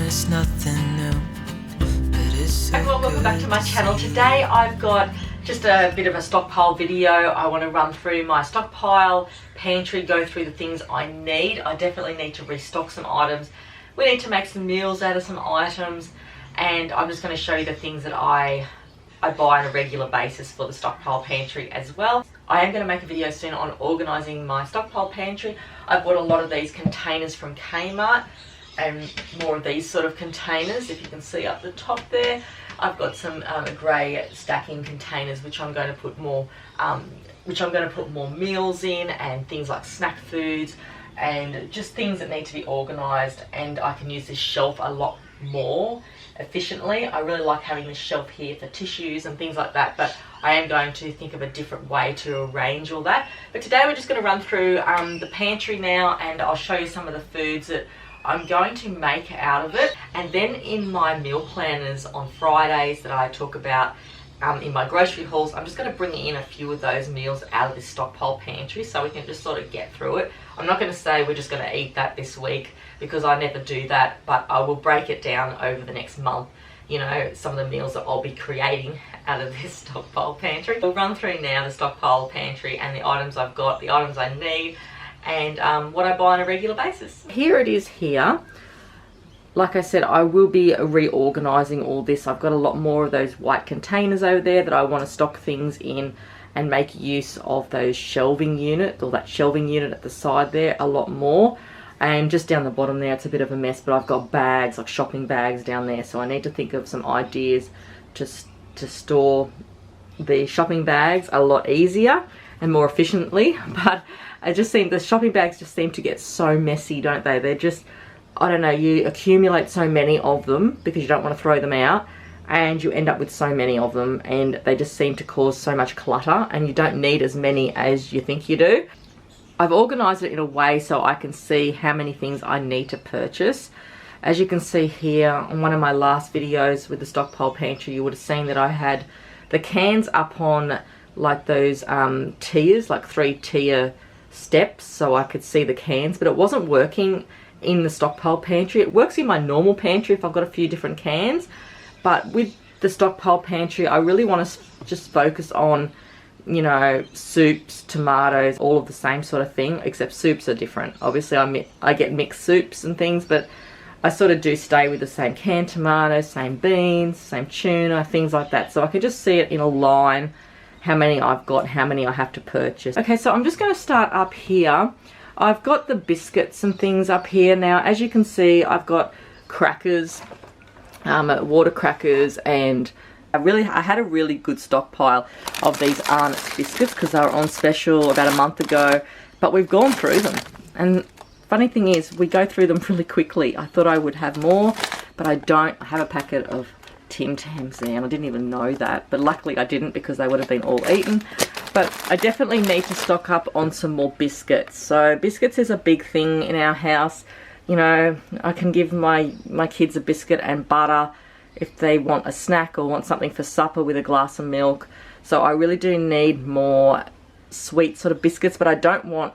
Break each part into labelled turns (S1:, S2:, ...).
S1: it's nothing new, but it's so
S2: everyone, welcome back to my channel. Today I've got just a bit of a stockpile video. I want to run through my stockpile pantry, go through the things I need. I definitely need to restock some items. We need to make some meals out of some items, and I'm just going to show you the things that I buy on a regular basis for the stockpile pantry as well. I am going to make a video soon on organising my stockpile pantry. I bought a lot of these containers from Kmart and more of these sort of containers, if you can see up the top there. I've got some grey stacking containers which I'm going to put more meals in, and things like snack foods and just things that need to be organised, and I can use this shelf a lot more efficiently. I really like having this shelf here for tissues and things like that, but I am going to think of a different way to arrange all that. But today we're just going to run through the pantry now, and I'll show you some of the foods that I'm going to make out of it. And then in my meal planners on Fridays that I talk about in my grocery hauls, I'm just going to bring in a few of those meals out of this stockpile pantry so we can just sort of get through it. I'm not going to say we're just going to eat that this week, because I never do that, but I will break it down over the next month, you know, some of the meals that I'll be creating out of this stockpile pantry. We'll run through now the stockpile pantry and the items I've got, the items I need, and what I buy on a regular basis. Here it is here. Like I said, I will be reorganizing all this. I've got a lot more of those white containers over there that I want to stock things in and make use of those shelving unit, or that shelving unit at the side there, a lot more. And just down the bottom there, it's a bit of a mess, but I've got bags, like shopping bags down there, so I need to think of some ideas to store the shopping bags a lot easier and more efficiently. But I just think the shopping bags just seem to get so messy, don't they? They're just, I don't know, you accumulate so many of them because you don't want to throw them out, and you end up with so many of them, and they just seem to cause so much clutter, and you don't need as many as you think you do. I've organised it in a way so I can see how many things I need to purchase. As you can see here on one of my last videos with the stockpile pantry, you would have seen that I had the cans up on like those tiers, like 3-tier steps, so I could see the cans, but it wasn't working in the stockpile pantry. It works in my normal pantry if I've got a few different cans, but with the stockpile pantry I really want to just focus on, you know, soups, tomatoes, all of the same sort of thing, except soups are different. Obviously I get mixed soups and things, but I sort of do stay with the same canned tomatoes, same beans, same tuna, things like that, so I can just see it in a line how many I've got, how many I have to purchase. Okay, so I'm just going to start up here. I've got the biscuits and things up here now. As you can see, I've got crackers, water crackers, and I had a really good stockpile of these Arnott's biscuits because they were on special about a month ago, but we've gone through them. And funny thing is, we go through them really quickly. I thought I would have more, but I don't. I have a packet of Tim Tams there, and I didn't even know that, but luckily I didn't because they would have been all eaten. But I definitely need to stock up on some more biscuits. So biscuits is a big thing in our house. You know, I can give my kids a biscuit and butter if they want a snack or want something for supper with a glass of milk. So I really do need more sweet sort of biscuits, but I don't want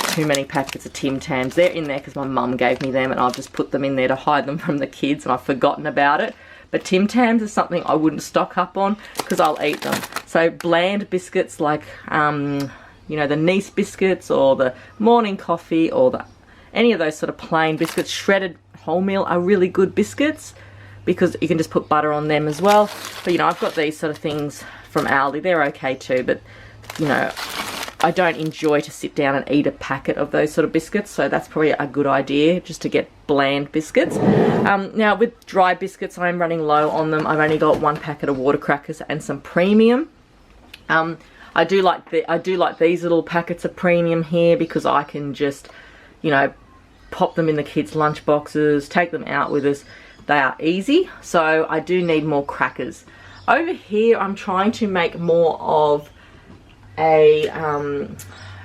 S2: too many packets of Tim Tams. They're in there because my mum gave me them, and I've just put them in there to hide them from the kids, and I've forgotten about it. But Tim Tams is something I wouldn't stock up on because I'll eat them. So bland biscuits like, you know, the Nice biscuits or the morning coffee or any of those sort of plain biscuits. Shredded wholemeal are really good biscuits because you can just put butter on them as well. But, you know, I've got these sort of things from Aldi. They're okay too, but, you know, I don't enjoy to sit down and eat a packet of those sort of biscuits, so that's probably a good idea, just to get bland biscuits. Now with dry biscuits, I'm running low on them. I've only got one packet of water crackers and some premium. I do like these little packets of premium here because I can just, you know, pop them in the kids' lunch boxes, take them out with us. They are easy, so I do need more crackers. Over here, I'm trying to make more of a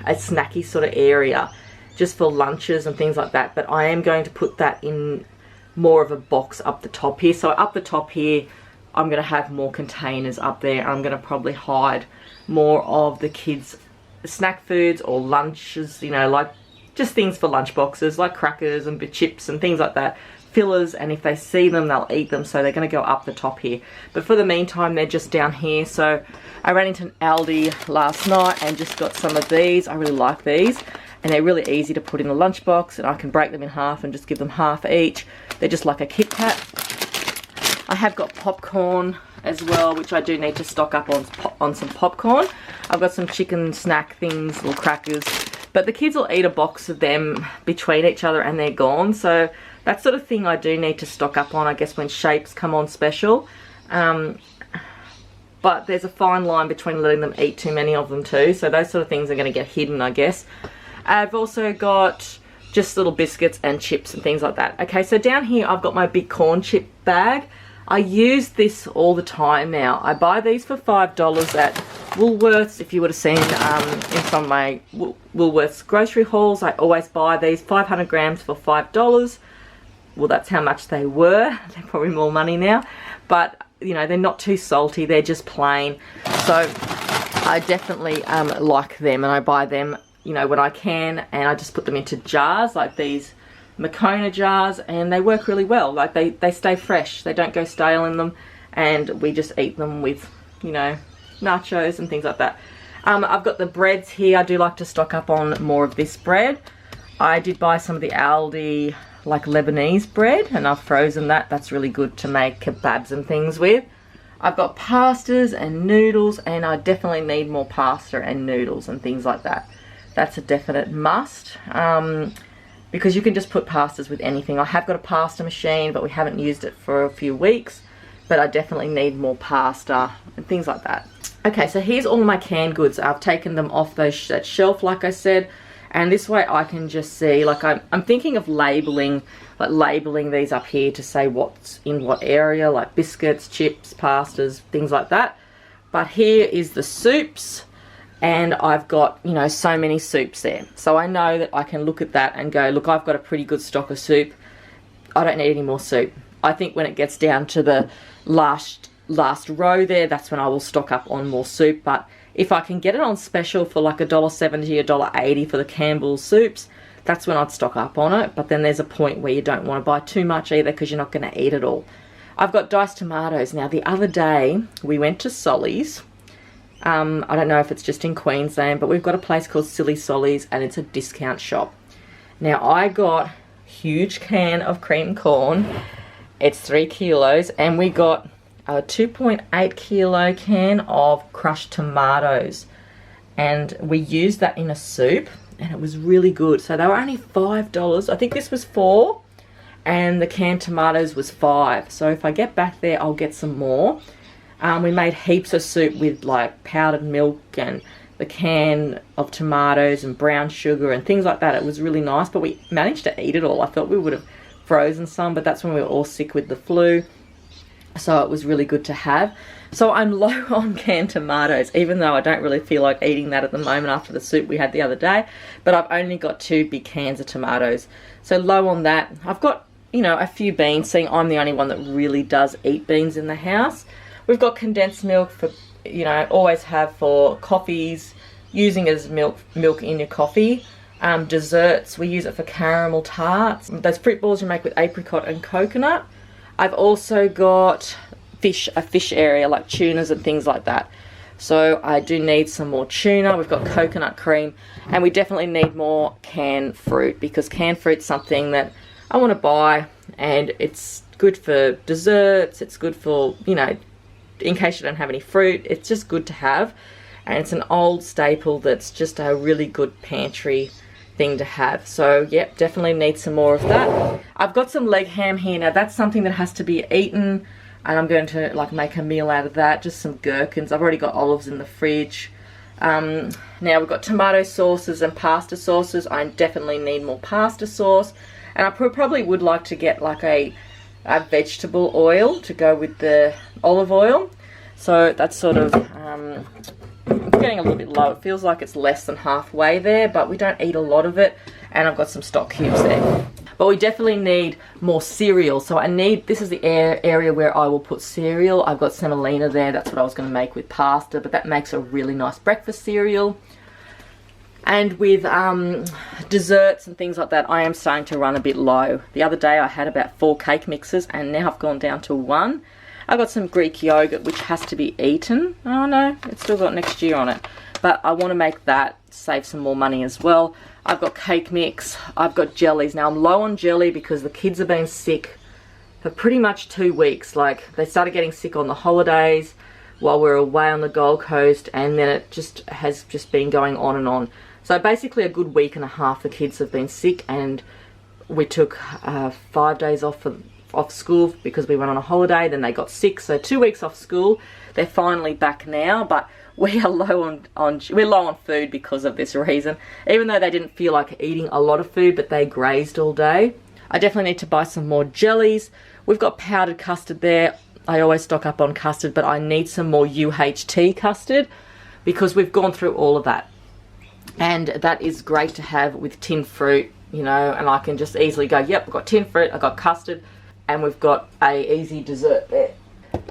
S2: snacky sort of area just for lunches and things like that, but I am going to put that in more of a box up the top here. So up the top here I'm going to have more containers up there. I'm going to probably hide more of the kids' snack foods or lunches, you know, like just things for lunch boxes like crackers and chips and things like that fillers, and if they see them they'll eat them, so they're going to go up the top here. But for the meantime they're just down here. So I ran into an Aldi last night and just got some of these. I really like these, and they're really easy to put in a lunchbox, and I can break them in half and just give them half each. They're just like a Kit Kat. I have got popcorn as well, which I do need to stock up on some popcorn. I've got some chicken snack things, little crackers, but the kids will eat a box of them between each other and they're gone. So that sort of thing I do need to stock up on, I guess, when shapes come on special. But there's a fine line between letting them eat too many of them too, so those sort of things are going to get hidden, I guess. I've also got just little biscuits and chips and things like that. Okay, so down here I've got my big corn chip bag. I use this all the time now. I buy these for $5 at Woolworths. If you would have seen in some of my Woolworths grocery hauls, I always buy these 500 grams for $5. Well, that's how much they were. They're probably more money now, but you know, they're not too salty, they're just plain. So I definitely like them, and I buy them, you know, when I can, and I just put them into jars like these Makona jars, and they work really well. Like they stay fresh, they don't go stale in them, and we just eat them with, you know, nachos and things like that. I've got the breads here. I do like to stock up on more of this bread. I did buy some of the Aldi like Lebanese bread, and I've frozen that. That's really good to make kebabs and things with. I've got pastas and noodles, and I definitely need more pasta and noodles and things like that. That's a definite must, because you can just put pastas with anything. I have got a pasta machine, but we haven't used it for a few weeks, but I definitely need more pasta and things like that. Okay, so here's all my canned goods. I've taken them off that shelf, like I said, and this way I can just see, like I'm thinking of labeling these up here to say what's in what area, like biscuits, chips, pastas, things like that. But here is the soups, and I've got, you know, so many soups there. So I know that I can look at that and go, look, I've got a pretty good stock of soup. I don't need any more soup. I think when it gets down to the last row there, that's when I will stock up on more soup. But if I can get it on special for like $1.70, $1.80 for the Campbell's soups, that's when I'd stock up on it. But then there's a point where you don't want to buy too much either, because you're not going to eat it all. I've got diced tomatoes. Now, the other day we went to Solly's. I don't know if it's just in Queensland, but we've got a place called Silly Solly's, and it's a discount shop. Now, I got a huge can of cream corn. It's 3 kilos, and we got a 2.8 kilo can of crushed tomatoes, and we used that in a soup, and it was really good. So they were only $5. I think this was $4, and the canned tomatoes was $5. So if I get back there, I'll get some more. We made heaps of soup with like powdered milk and the can of tomatoes and brown sugar and things like that. It was really nice, but we managed to eat it all. I thought we would have frozen some, but that's when we were all sick with the flu. So it was really good to have. So I'm low on canned tomatoes, even though I don't really feel like eating that at the moment after the soup we had the other day. But I've only got 2 big cans of tomatoes. So low on that. I've got, you know, a few beans, seeing I'm the only one that really does eat beans in the house. We've got condensed milk for, you know, always have for coffees, using it as milk in your coffee. Desserts, we use it for caramel tarts. Those fruit balls you make with apricot and coconut. I've also got a fish area like tunas and things like that. So I do need some more tuna. We've got coconut cream, and we definitely need more canned fruit, because canned fruit's something that I want to buy, and it's good for desserts. It's good for, you know, in case you don't have any fruit, it's just good to have. And it's an old staple that's just a really good pantry thing to have. So yep, definitely need some more of that. I've got some leg ham here. Now that's something that has to be eaten, and I'm going to like make a meal out of that. Just some gherkins. I've already got olives in the fridge. Now we've got tomato sauces and pasta sauces. I definitely need more pasta sauce, and I probably would like to get like a vegetable oil to go with the olive oil. So that's sort of getting a little bit low. It feels like it's less than halfway there, but we don't eat a lot of it. And I've got some stock cubes there. But we definitely need more cereal. So this is the area where I will put cereal. I've got semolina there. That's what I was going to make with pasta, but that makes a really nice breakfast cereal. And with desserts and things like that, I am starting to run a bit low. The other day I had about 4 cake mixes and now I've gone down to 1. I've got some Greek yogurt which has to be eaten. Oh no, it's still got next year on it. But I want to make that, save some more money as well. I've got cake mix, I've got jellies. Now I'm low on jelly because the kids have been sick for pretty much 2 weeks. Like, they started getting sick on the holidays while we were away on the Gold Coast, and then it just has been going on and on. So basically a good week and a half the kids have been sick, and we took 5 days off school because we went on a holiday. Then they got sick, so 2 weeks off school. They're finally back now, but we are low we're low on food because of this reason. Even though they didn't feel like eating a lot of food, but they grazed all day. I definitely need to buy some more jellies. We've got powdered custard there. I always stock up on custard, but I need some more UHT custard because we've gone through all of that. And that is great to have with tin fruit, you know, and I can just easily go, yep, I've got tin fruit, I've got custard, and we've got a easy dessert there.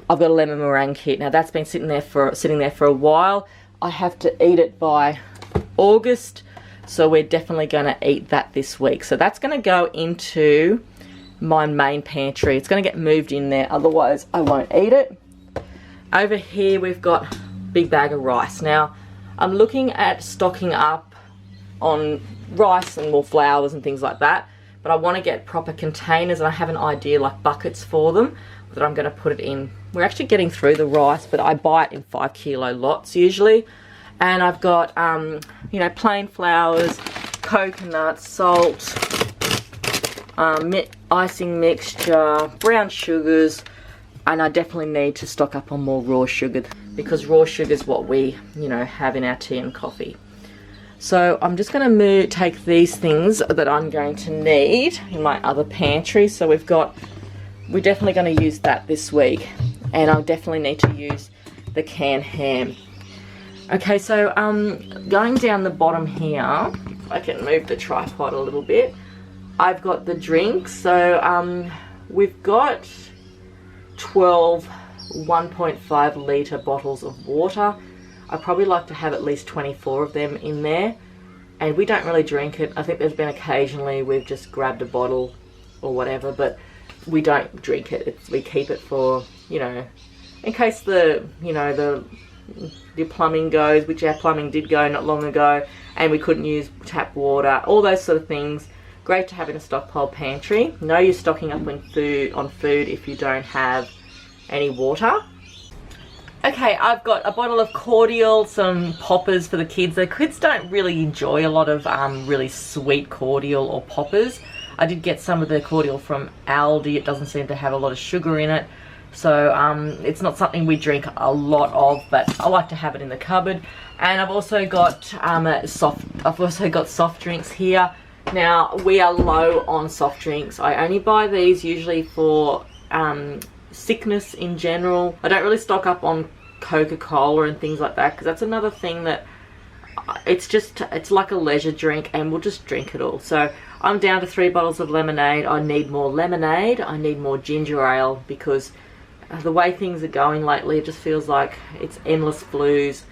S2: I've got a lemon meringue kit. Now that's been sitting there for a while. I have to eat it by August, so we're definitely going to eat that this week. So that's going to go into my main pantry. It's going to get moved in there, otherwise I won't eat it. Over here we've got a big bag of rice. Now I'm looking at stocking up on rice and more flours and things like that, but I want to get proper containers, and I have an idea, like buckets for them, that I'm going to put it in. We're actually getting through the rice, but I buy it in 5 kilo lots usually. And I've got you know, plain flours, coconut, salt, icing mixture, brown sugars, and I definitely need to stock up on more raw sugar, because raw sugar is what we, you know, have in our tea and coffee. So I'm just going to take these things that I'm going to need in my other pantry. So we're definitely going to use that this week, and I'll definitely need to use the canned ham. Okay, so going down the bottom here, if I can move the tripod a little bit, I've got the drinks. So we've got 12 1.5 litre bottles of water. I probably like to have at least 24 of them in there, and we don't really drink it. I think there's been occasionally we've just grabbed a bottle or whatever, but we don't drink it. We keep it for, you know, in case the plumbing goes, which our plumbing did go not long ago, and we couldn't use tap water, all those sort of things. Great to have in a stockpile pantry. Know you're stocking up on food if you don't have any water. Okay, I've got a bottle of cordial, some poppers for the kids. The kids don't really enjoy a lot of really sweet cordial or poppers. I did get some of the cordial from Aldi. It doesn't seem to have a lot of sugar in it, so it's not something we drink a lot of, but I like to have it in the cupboard. And I've also got soft drinks here. Now we are low on soft drinks. I only buy these usually for sickness in general. I don't really stock up on Coca-Cola and things like that, because that's another thing that it's like a leisure drink, and we'll just drink it all. So I'm down to 3 bottles of lemonade. I need more lemonade. I need more ginger ale, because the way things are going lately, it just feels like it's endless flus,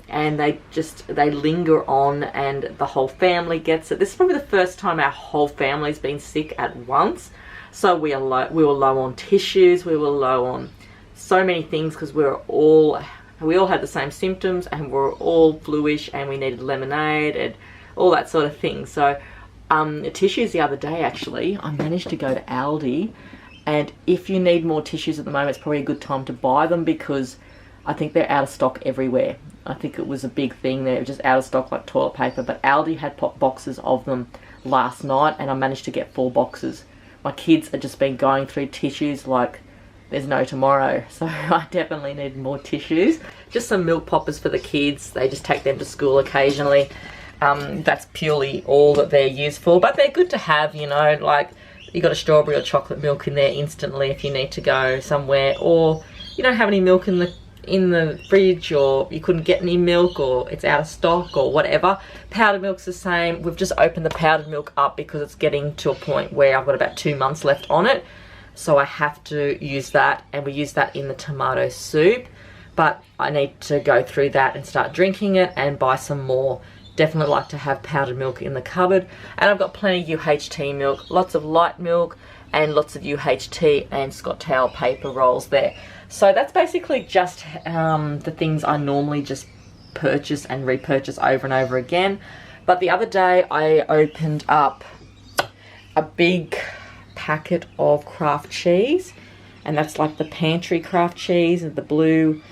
S2: and they linger on, and the whole family gets it. This is probably the first time our whole family's been sick at once. So we were low on tissues, we were low on so many things, because we all had the same symptoms, and we're all fluish, and we needed lemonade and all that sort of thing. So tissues the other day, actually, I managed to go to Aldi, and if you need more tissues at the moment, it's probably a good time to buy them, because I think they're out of stock everywhere. I think it was a big thing there, just out of stock like toilet paper, but Aldi had boxes of them last night, and I managed to get 4 boxes. My kids have just been going through tissues like there's no tomorrow, so I definitely need more tissues. Just some milk poppers for the kids. They just take them to school occasionally. That's purely all that they're used for, but they're good to have, you know, like you got a strawberry or chocolate milk in there instantly if you need to go somewhere, or you don't have any milk in the fridge, or you couldn't get any milk, or it's out of stock, or whatever. Powdered milk's the same. We've just opened the powdered milk up because it's getting to a point where I've got about 2 months left on it, so I have to use that, and we use that in the tomato soup. But I need to go through that and start drinking it, and buy some more definitely like to have powdered milk in the cupboard. And I've got plenty of UHT milk, lots of light milk, and lots of UHT and Scott towel paper rolls there. So that's basically just the things I normally just purchase and repurchase over and over again. But the other day I opened up a big packet of craft cheese, and that's like the pantry craft cheese and the blue,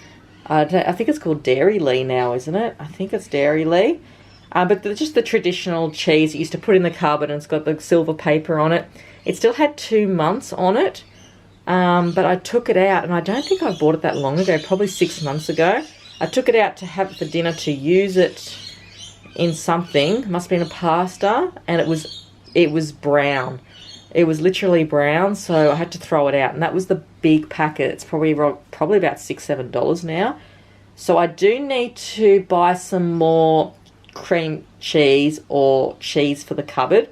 S2: I think it's called Dairy Lee now, isn't it? I think it's Dairy Lee. But just the traditional cheese you used to put in the cupboard, and it's got the silver paper on it. It still had 2 months on it, but I took it out, and I don't think I bought it that long ago, probably 6 months ago. I took it out to have it for dinner, to use it in something. It must have been a pasta, and it was brown. It was literally brown, so I had to throw it out, and that was the big packet. It's probably about $6-7 now. So I do need to buy some more cream cheese or cheese for the cupboard.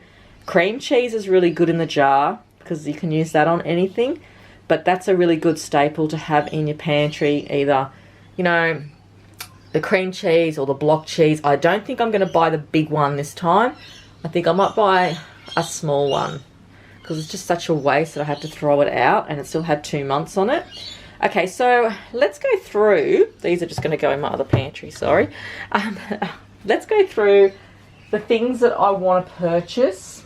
S2: Cream cheese is really good in the jar because you can use that on anything, but that's a really good staple to have in your pantry, either, you know, the cream cheese or the block cheese. I don't think I'm going to buy the big one this time. I think I might buy a small one because it's just such a waste that I had to throw it out, and it still had 2 months on it. Okay, so let's go through. These are just going to go in my other pantry, sorry. Let's go through the things that I want to purchase.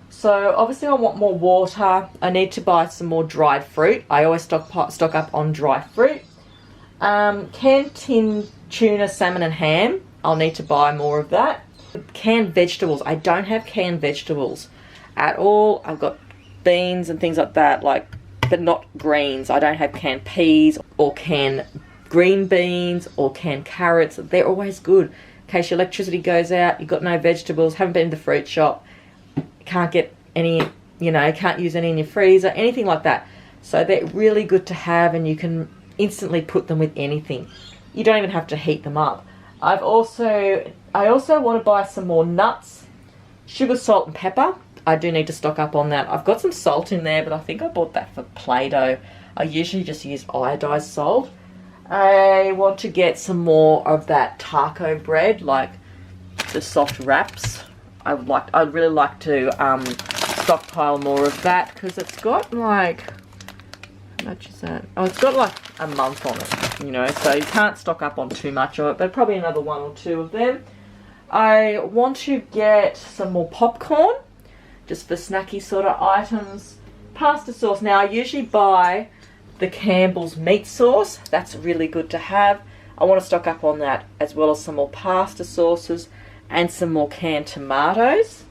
S2: So obviously I want more water. I need to buy some more dried fruit. I always stock up on dry fruit. Canned tin tuna, salmon and ham. I'll need to buy more of that. Canned vegetables. I don't have canned vegetables at all. I've got beans and things like that, but not greens. I don't have canned peas or canned green beans or canned carrots. They're always good. In case your electricity goes out, you've got no vegetables, haven't been to the fruit shop, can't get any, can't use any in your freezer, anything like that. So they're really good to have, and you can instantly put them with anything. You don't even have to heat them up. I also want to buy some more nuts, sugar, salt and pepper. I do need to stock up on that. I've got some salt in there, but I think I bought that for Play-Doh. I usually just use iodized salt. I want to get some more of that taco bread, like the soft wraps. I'd really like to stockpile more of that, because it's got like, how much is that? Oh, it's got like a month on it, so you can't stock up on too much of it, but probably another 1 or 2 of them. I want to get some more popcorn, just for snacky sort of items. Pasta sauce. Now I usually buy the Campbell's meat sauce. That's really good to have. I want to stock up on that, as well as some more pasta sauces and some more canned tomatoes.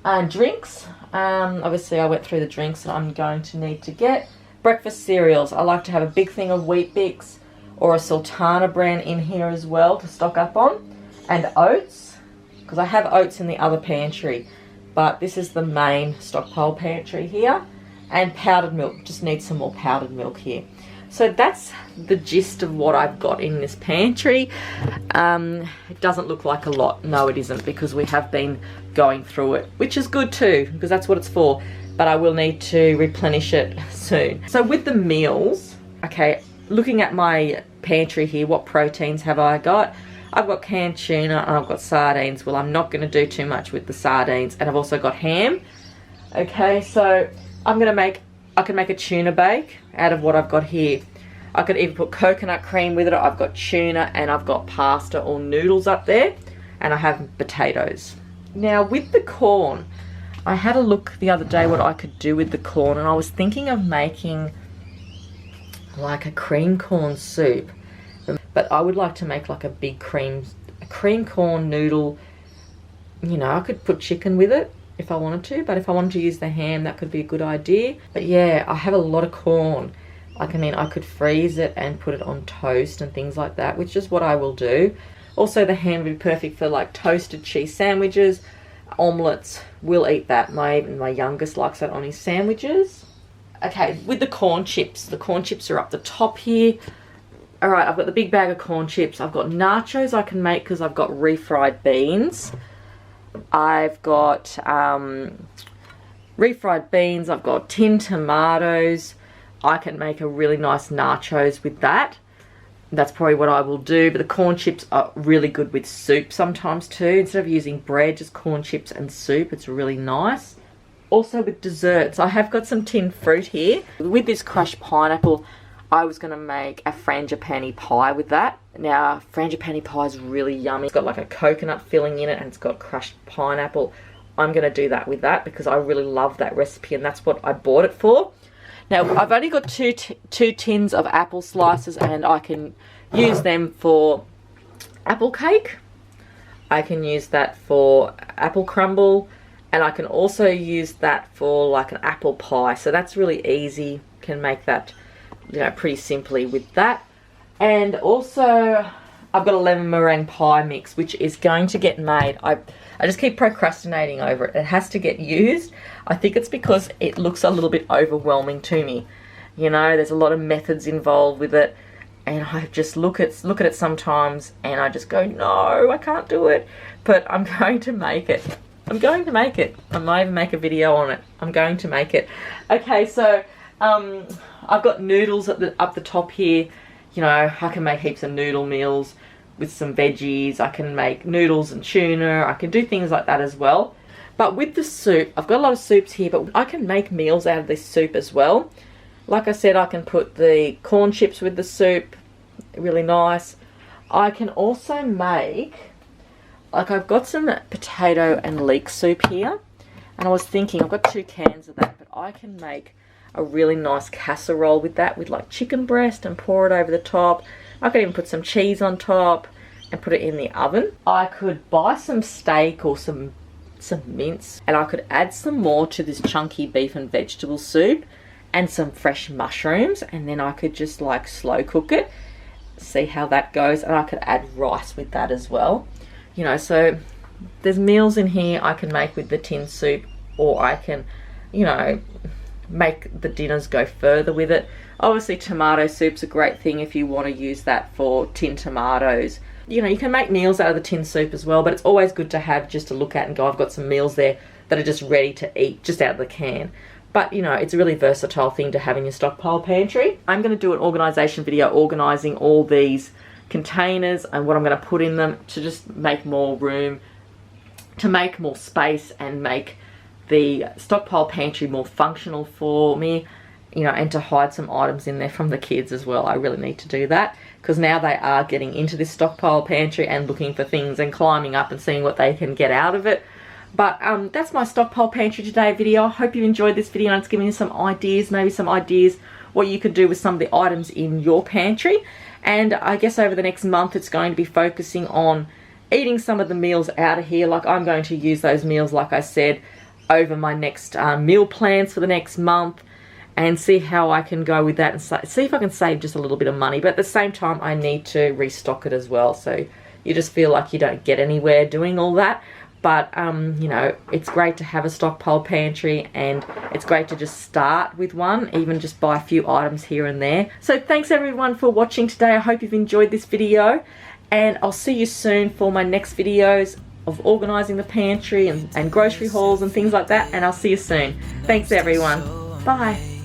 S2: And drinks. Obviously I went through the drinks that I'm going to need to get. Breakfast cereals. I like to have a big thing of Wheat Bix or a Sultana brand in here as well to stock up on. And oats, because I have oats in the other pantry, but this is the main stockpile pantry here. And powdered milk, just need some more powdered milk here. So that's the gist of what I've got in this pantry. It doesn't look like a lot. No, it isn't, because we have been going through it, which is good too, because that's what it's for. But I will need to replenish it soon. So with the meals, okay, looking at my pantry here, what proteins have I got? I've got canned tuna and I've got sardines. Well, I'm not going to do too much with the sardines. And I've also got ham. Okay, so I can make a tuna bake out of what I've got here. I could even put coconut cream with it. I've got tuna and I've got pasta or noodles up there. And I have potatoes. Now with the corn, I had a look the other day what I could do with the corn, and I was thinking of making like a cream corn soup. But I would like to make like a big cream corn noodle. I could put chicken with it if I wanted to, but if I wanted to use the ham, that could be a good idea. But yeah, I have a lot of corn. I could freeze it and put it on toast and things like that, which is what I will do. Also, the ham would be perfect for like toasted cheese sandwiches, omelets. We'll eat that. Even my youngest likes that on his sandwiches. Okay, with the corn chips are up the top here. Alright, I've got the big bag of corn chips. I've got nachos I can make because I've got refried beans. I've got refried beans. I've got tinned tomatoes. I can make a really nice nachos with that. that's probably what I will do. But the corn chips are really good with soup sometimes too. Instead of using bread, just corn chips and soup. It's really nice. Also with desserts, I have got some tinned fruit here. With this crushed pineapple, I was going to make a frangipani pie with that. Now, frangipani pie is really yummy. It's got like a coconut filling in it and it's got crushed pineapple. I'm going to do that with that because I really love that recipe and that's what I bought it for. Now, I've only got two tins of apple slices and I can use them for apple cake. I can use that for apple crumble. And I can also use that for like an apple pie. So that's really easy. Can make that, you know, pretty simply with that. And also, I've got a lemon meringue pie mix, which is going to get made. I just keep procrastinating over it. It has to get used. I think it's because it looks a little bit overwhelming to me. You know, there's a lot of methods involved with it. And I just look at it sometimes and I just go, no, I can't do it. But I'm going to make it. I'm going to make it. I might even make a video on it. I'm going to make it. Okay, so I've got noodles up the top here. You know, I can make heaps of noodle meals with some veggies. I can make noodles and tuna. I can do things like that as well. But with the soup, I've got a lot of soups here, but I can make meals out of this soup as well. Like I said, I can put the corn chips with the soup. Really nice. I can also make... Like I've got some potato and leek soup here. And I was thinking, I've got 2 cans of that. But I can make a really nice casserole with that. With like chicken breast and pour it over the top. I could even put some cheese on top. And put it in the oven. I could buy some steak or some mince. And I could add some more to this chunky beef and vegetable soup. And some fresh mushrooms. And then I could just like slow cook it. See how that goes. And I could add rice with that as well. You know, so there's meals in here I can make with the tin soup, or I can, you know, make the dinners go further with it. Obviously, tomato soup's a great thing if you want to use that for tin tomatoes. You know, you can make meals out of the tin soup as well, but it's always good to have just to look at and go, I've got some meals there that are just ready to eat, just out of the can. But, you know, it's a really versatile thing to have in your stockpile pantry. I'm going to do an organisation video organising all these containers and what I'm going to put in them to just make more room, to make more space and make the stockpile pantry more functional for me, you know, and to hide some items in there from the kids as well. I really need to do that because now they are getting into this stockpile pantry and looking for things and climbing up and seeing what they can get out of it. But that's my stockpile pantry today video. I hope you enjoyed this video and it's giving you some ideas, maybe some ideas what you could do with some of the items in your pantry. And I guess over the next month it's going to be focusing on eating some of the meals out of here. Like I'm going to use those meals, like I said, over my next meal plans for the next month and see how I can go with that and see if I can save just a little bit of money. But at the same time, I need to restock it as well. So you just feel like you don't get anywhere doing all that. But, you know, it's great to have a stockpile pantry and it's great to just start with one, even just buy a few items here and there. So thanks everyone for watching today. I hope you've enjoyed this video and I'll see you soon for my next videos of organising the pantry and grocery hauls and things like that. And I'll see you soon. Thanks everyone. Bye.